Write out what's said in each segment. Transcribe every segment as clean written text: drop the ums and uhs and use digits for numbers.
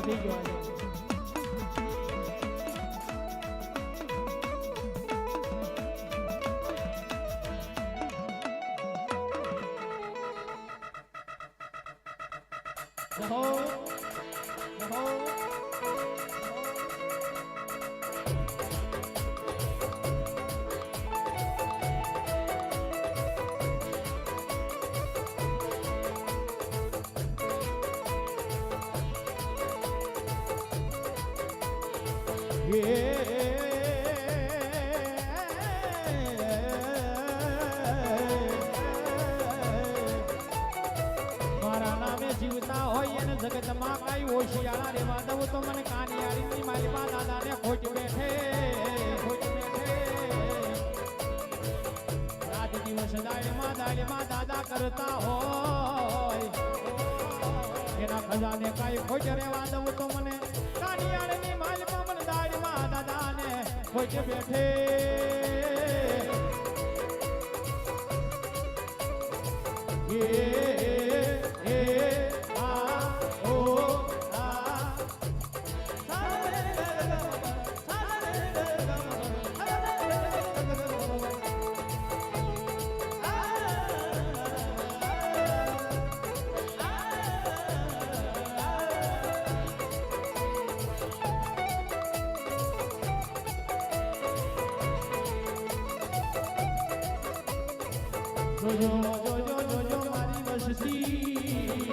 થઈ ગયો મારા નામે જીવતા હોય અને જગતમાં કઈ હોશિયાળા રેવા દઉં તો મને કાનિયાળીની માલિકા દાદાને ખોટ બેઠે રાત દિવસ દાડમાં દાદા કરતા હોય એના ખજાને કઈ ખોટ રેવા દઉં તો મને કાનિયાળીની માલિકા મને દાડમાં દાદાને ખોટ બેઠે જોજો મારી વસ્તી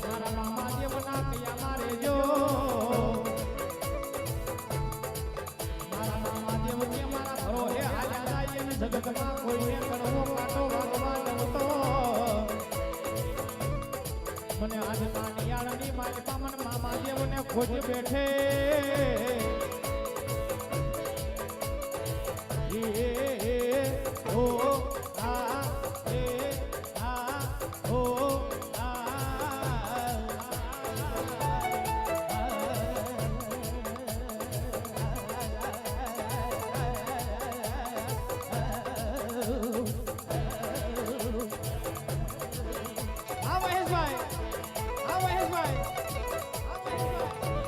મારા મામા દેવના કયા મારે જો મારા મામા દેવ કે મારા ઘરો હે હાલ્યા જાય અને જગતમાં કોઈને કડવો કાંટો વાગવા નહોતો મને આજ કાનિયાળની માલિકા મને મામા દેવને ખોજ બેઠે oh